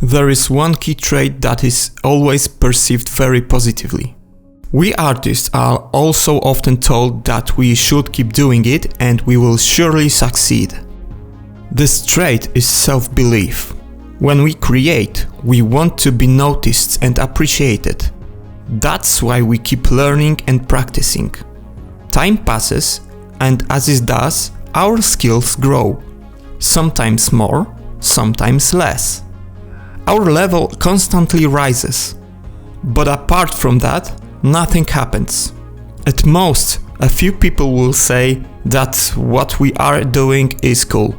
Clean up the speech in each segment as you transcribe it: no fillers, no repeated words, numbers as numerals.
There is one key trait that is always perceived very positively. We artists are also often told that we should keep doing it and we will surely succeed. This trait is self-belief. When we create, we want to be noticed and appreciated. That's why we keep learning and practicing. Time passes, and as it does, our skills grow. Sometimes more, sometimes less. Our level constantly rises. But apart from that, nothing happens. At most, a few people will say that what we are doing is cool.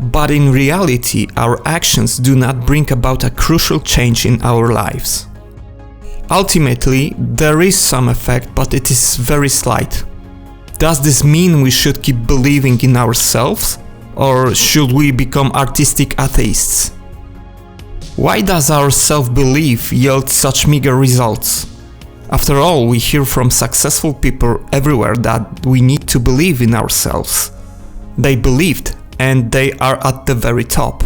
But in reality, our actions do not bring about a crucial change in our lives. Ultimately, there is some effect, but it is very slight. Does this mean we should keep believing in ourselves? Or should we become artistic atheists? Why does our self-belief yield such meager results? After all, we hear from successful people everywhere that we need to believe in ourselves. They believed, and they are at the very top.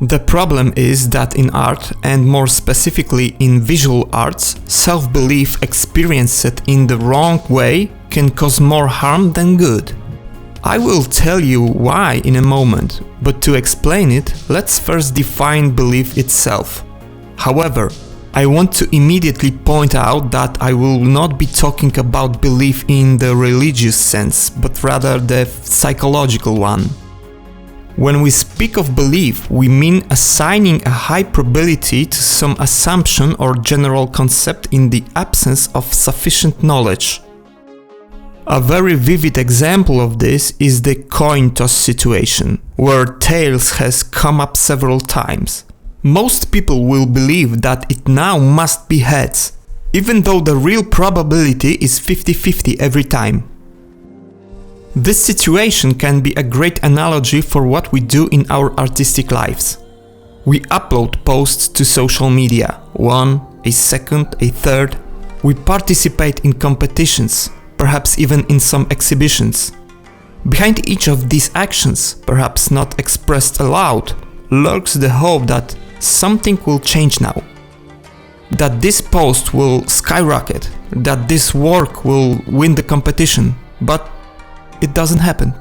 The problem is that in art, and more specifically in visual arts, self-belief experienced in the wrong way can cause more harm than good. I will tell you why in a moment, but to explain it, let's first define belief itself. However, I want to immediately point out that I will not be talking about belief in the religious sense, but rather the psychological one. When we speak of belief, we mean assigning a high probability to some assumption or general concept in the absence of sufficient knowledge. A very vivid example of this is the coin toss situation, where tails has come up several times. Most people will believe that it now must be heads, even though the real probability is 50-50 every time. This situation can be a great analogy for what we do in our artistic lives. We upload posts to social media, one, a second, a third. We participate in competitions, perhaps even in some exhibitions. Behind each of these actions, perhaps not expressed aloud, lurks the hope that something will change now. That this post will skyrocket, that this work will win the competition, but it doesn't happen.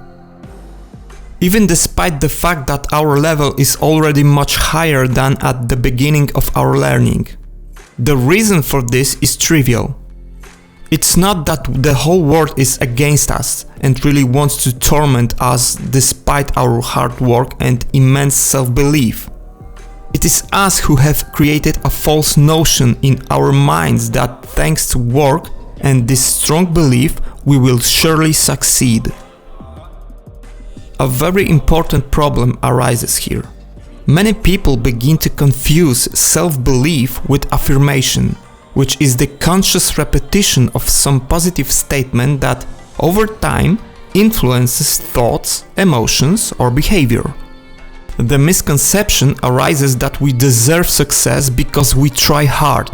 Even despite the fact that our level is already much higher than at the beginning of our learning. The reason for this is trivial. It's not that the whole world is against us and really wants to torment us despite our hard work and immense self-belief. It is us who have created a false notion in our minds that thanks to work and this strong belief we will surely succeed. A very important problem arises here. Many people begin to confuse self-belief with affirmation, which is the conscious repetition of some positive statement that, over time, influences thoughts, emotions, or behavior. The misconception arises that we deserve success because we try hard,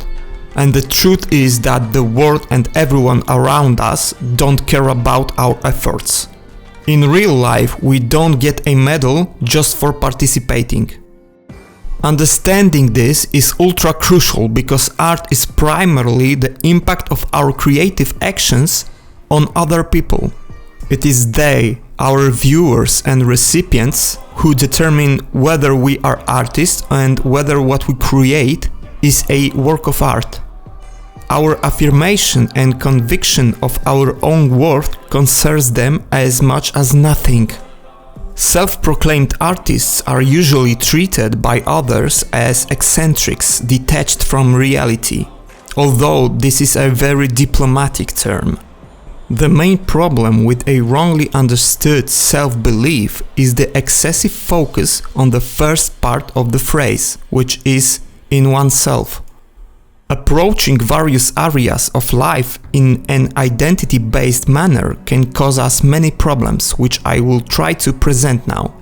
and the truth is that the world and everyone around us don't care about our efforts. In real life, we don't get a medal just for participating. Understanding this is ultra crucial because art is primarily the impact of our creative actions on other people. It is they, our viewers and recipients, who determine whether we are artists and whether what we create is a work of art. Our affirmation and conviction of our own worth concerns them as much as nothing. Self-proclaimed artists are usually treated by others as eccentrics detached from reality, although this is a very diplomatic term. The main problem with a wrongly understood self-belief is the excessive focus on the first part of the phrase, which is in oneself. Approaching various areas of life in an identity-based manner can cause us many problems, which I will try to present now.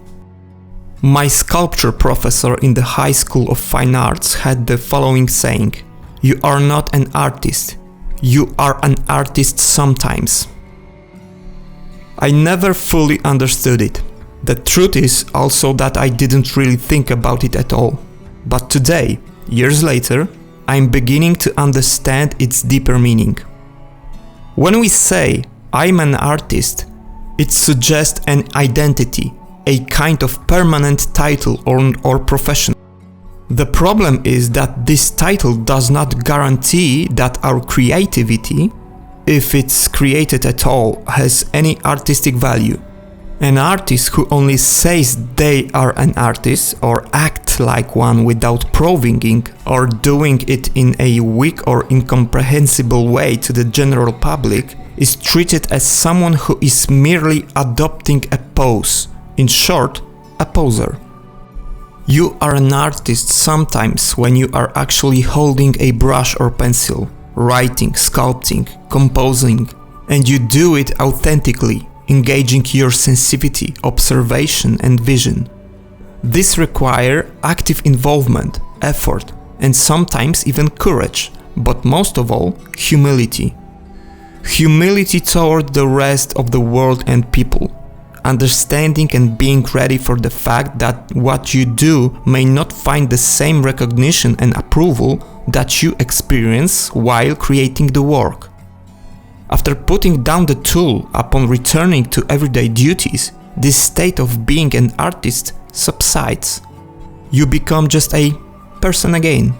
My sculpture professor in the High School of Fine Arts had the following saying: "You are not an artist. You are an artist sometimes." I never fully understood it. The truth is also that I didn't really think about it at all. But today, years later, I'm beginning to understand its deeper meaning. When we say, I'm an artist, it suggests an identity, a kind of permanent title or profession. The problem is that this title does not guarantee that our creativity, if it's created at all, has any artistic value. An artist who only says they are an artist or act like one without proving it or doing it in a weak or incomprehensible way to the general public is treated as someone who is merely adopting a pose. In short, a poser. You are an artist sometimes when you are actually holding a brush or pencil, writing, sculpting, composing, and you do it authentically, engaging your sensitivity, observation, and vision. This requires active involvement, effort, and sometimes even courage, but most of all, humility. Humility toward the rest of the world and people. Understanding and being ready for the fact that what you do may not find the same recognition and approval that you experience while creating the work. After putting down the tool upon returning to everyday duties, this state of being an artist subsides. You become just a person again.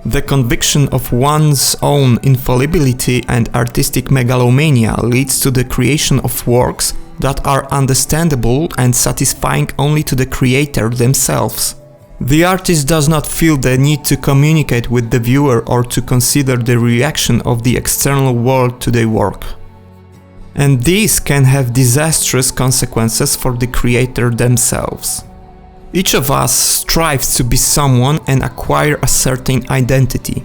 The conviction of one's own infallibility and artistic megalomania leads to the creation of works that are understandable and satisfying only to the creator themselves. The artist does not feel the need to communicate with the viewer or to consider the reaction of the external world to their work. And these can have disastrous consequences for the creator themselves. Each of us strives to be someone and acquire a certain identity.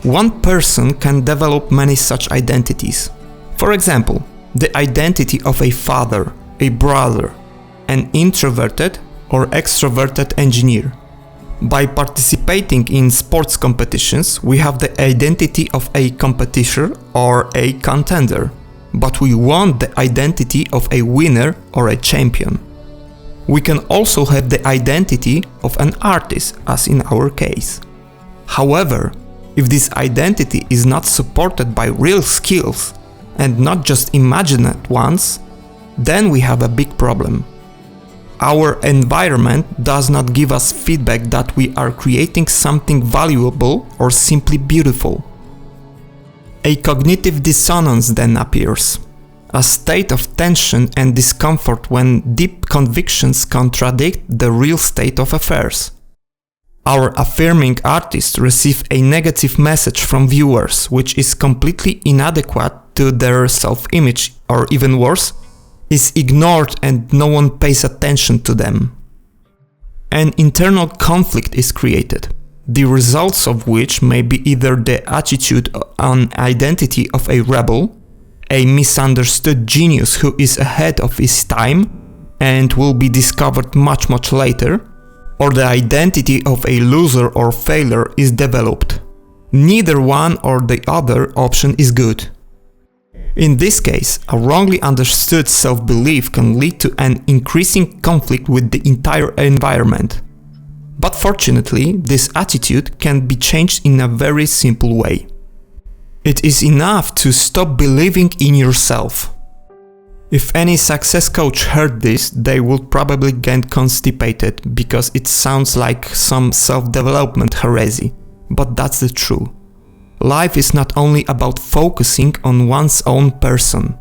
One person can develop many such identities. For example, the identity of a father, a brother, an introverted or extroverted engineer. By participating in sports competitions, we have the identity of a competitor or a contender, but we want the identity of a winner or a champion. We can also have the identity of an artist, as in our case. However, if this identity is not supported by real skills, and not just imagined ones, then we have a big problem. Our environment does not give us feedback that we are creating something valuable or simply beautiful. A cognitive dissonance then appears, a state of tension and discomfort when deep convictions contradict the real state of affairs. Our affirming artists receive a negative message from viewers, which is completely inadequate to their self-image, or even worse, is ignored and no one pays attention to them. An internal conflict is created, the results of which may be either the attitude and identity of a rebel, a misunderstood genius who is ahead of his time and will be discovered much later, or the identity of a loser or failure is developed. Neither one or the other option is good. In this case, a wrongly understood self-belief can lead to an increasing conflict with the entire environment. But fortunately, this attitude can be changed in a very simple way. It is enough to stop believing in yourself. If any success coach heard this, they would probably get constipated because it sounds like some self-development heresy, but that's the truth. Life is not only about focusing on one's own person.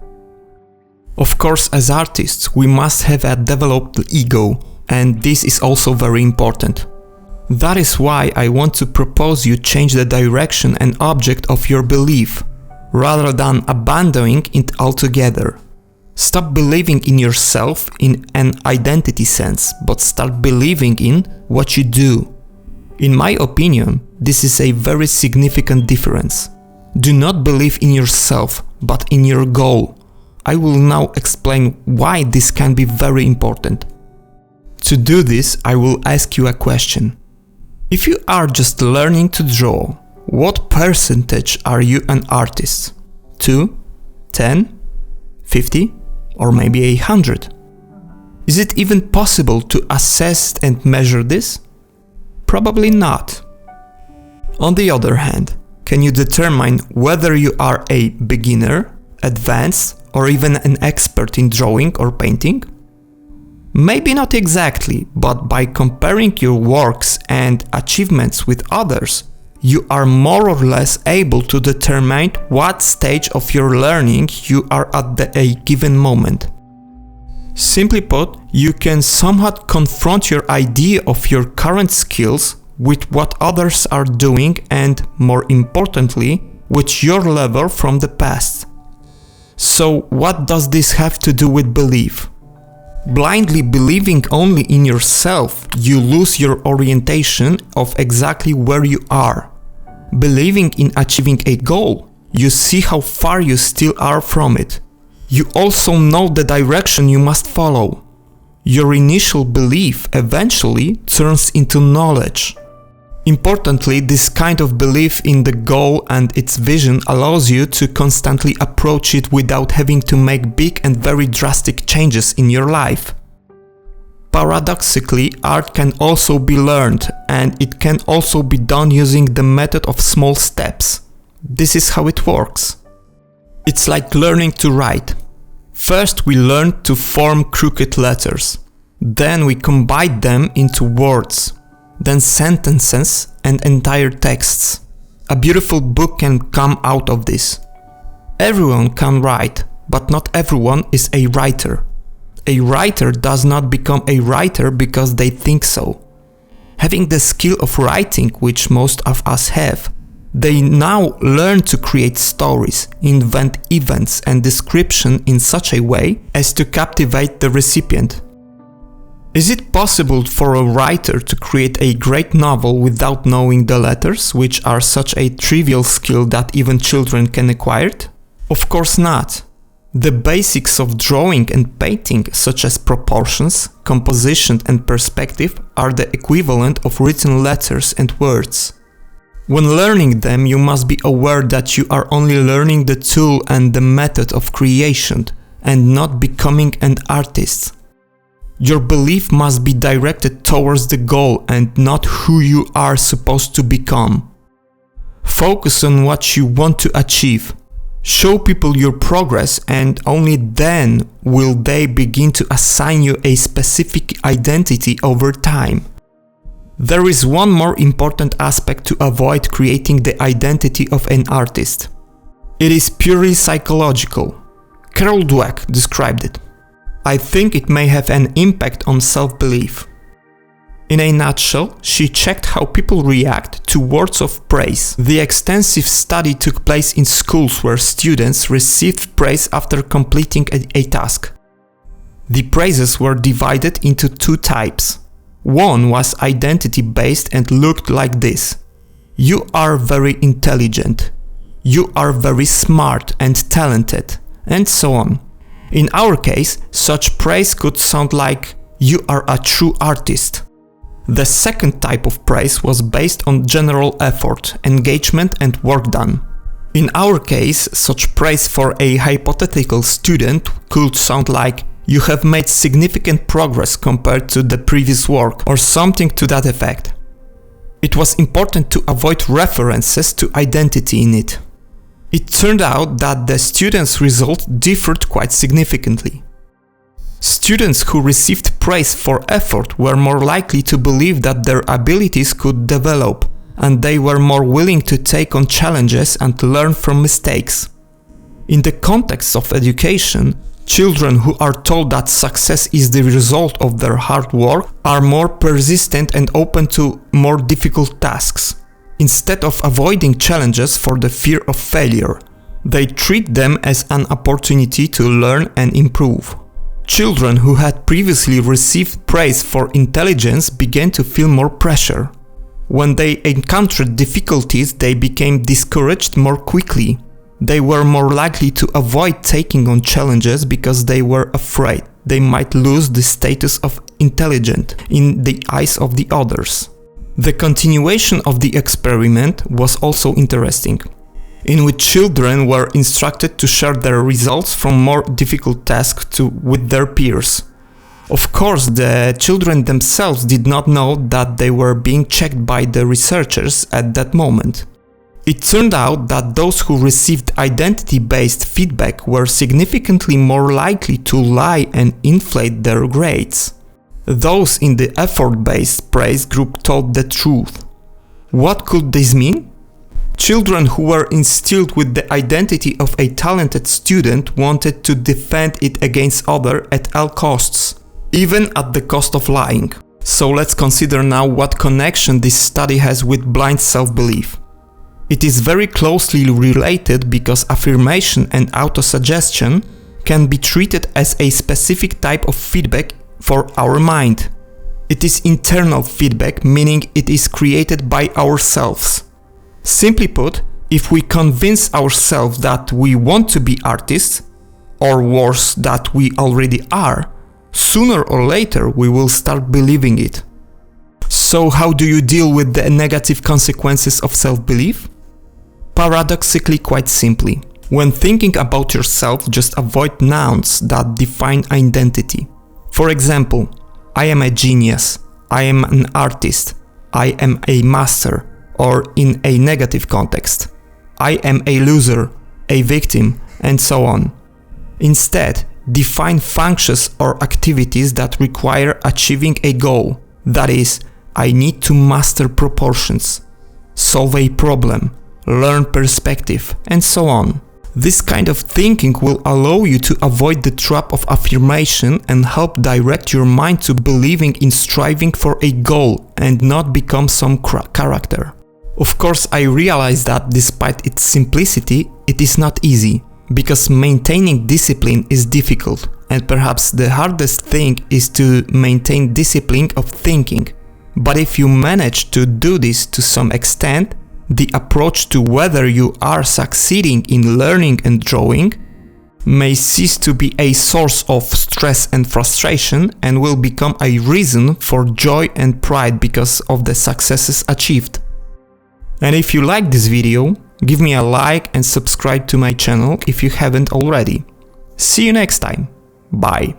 Of course, as artists, we must have a developed ego, and this is also very important. That is why I want to propose you change the direction and object of your belief, rather than abandoning it altogether. Stop believing in yourself in an identity sense, but start believing in what you do. In my opinion, this is a very significant difference. Do not believe in yourself, but in your goal. I will now explain why this can be very important. To do this, I will ask you a question. If you are just learning to draw, what percentage are you an artist? 2, 10, 50, or maybe 100? Is it even possible to assess and measure this? Probably not. On the other hand, can you determine whether you are a beginner, advanced, or even an expert in drawing or painting? Maybe not exactly, but by comparing your works and achievements with others, you are more or less able to determine what stage of your learning you are at a given moment. Simply put, you can somewhat confront your idea of your current skills with what others are doing and, more importantly, with your level from the past. So what does this have to do with belief? Blindly believing only in yourself, you lose your orientation of exactly where you are. Believing in achieving a goal, you see how far you still are from it. You also know the direction you must follow. Your initial belief eventually turns into knowledge. Importantly, this kind of belief in the goal and its vision allows you to constantly approach it without having to make big and very drastic changes in your life. Paradoxically, art can also be learned, and it can also be done using the method of small steps. This is how it works. It's like learning to write. First, we learn to form crooked letters. Then we combine them into words. Then sentences and entire texts. A beautiful book can come out of this. Everyone can write, but not everyone is a writer. A writer does not become a writer because they think so. Having the skill of writing, which most of us have, they now learn to create stories, invent events and description in such a way as to captivate the recipient. Is it possible for a writer to create a great novel without knowing the letters, which are such a trivial skill that even children can acquire it? Of course not. The basics of drawing and painting, such as proportions, composition and perspective, are the equivalent of written letters and words. When learning them, you must be aware that you are only learning the tool and the method of creation, and not becoming an artist. Your belief must be directed towards the goal and not who you are supposed to become. Focus on what you want to achieve. Show people your progress, and only then will they begin to assign you a specific identity over time. There is one more important aspect to avoid creating the identity of an artist. It is purely psychological. Carol Dweck described it. I think it may have an impact on self-belief. In a nutshell, she checked how people react to words of praise. The extensive study took place in schools where students received praise after completing a task. The praises were divided into two types. One was identity-based and looked like this. You are very intelligent. You are very smart and talented, and so on. In our case, such praise could sound like, you are a true artist. The second type of praise was based on general effort, engagement and work done. In our case, such praise for a hypothetical student could sound like, you have made significant progress compared to the previous work, or something to that effect. It was important to avoid references to identity in it. It turned out that the students' results differed quite significantly. Students who received praise for effort were more likely to believe that their abilities could develop, and they were more willing to take on challenges and learn from mistakes. In the context of education, children who are told that success is the result of their hard work are more persistent and open to more difficult tasks. Instead of avoiding challenges for the fear of failure, they treat them as an opportunity to learn and improve. Children who had previously received praise for intelligence began to feel more pressure. When they encountered difficulties, they became discouraged more quickly. They were more likely to avoid taking on challenges because they were afraid they might lose the status of intelligent in the eyes of the others. The continuation of the experiment was also interesting, in which children were instructed to share their results from more difficult tasks with their peers. Of course, the children themselves did not know that they were being checked by the researchers at that moment. It turned out that those who received identity-based feedback were significantly more likely to lie and inflate their grades. Those in the effort-based praise group told the truth. What could this mean? Children who were instilled with the identity of a talented student wanted to defend it against others at all costs, even at the cost of lying. So let's consider now what connection this study has with blind self-belief. It is very closely related because affirmation and autosuggestion can be treated as a specific type of feedback for our mind. It is internal feedback, meaning it is created by ourselves. Simply put, if we convince ourselves that we want to be artists, or worse, that we already are, sooner or later we will start believing it. So how do you deal with the negative consequences of self-belief? Paradoxically, quite simply. When thinking about yourself, just avoid nouns that define identity. For example, I am a genius, I am an artist, I am a master, or in a negative context, I am a loser, a victim, and so on. Instead, define functions or activities that require achieving a goal. That is, I need to master proportions, solve a problem, learn perspective, and so on. This kind of thinking will allow you to avoid the trap of affirmation and help direct your mind to believing in striving for a goal and not become some character. Of course, I realize that despite its simplicity, it is not easy, because maintaining discipline is difficult, and perhaps the hardest thing is to maintain discipline of thinking. But if you manage to do this to some extent, the approach to whether you are succeeding in learning and drawing may cease to be a source of stress and frustration and will become a reason for joy and pride because of the successes achieved. And if you like this video, give me a like and subscribe to my channel if you haven't already. See you next time. Bye.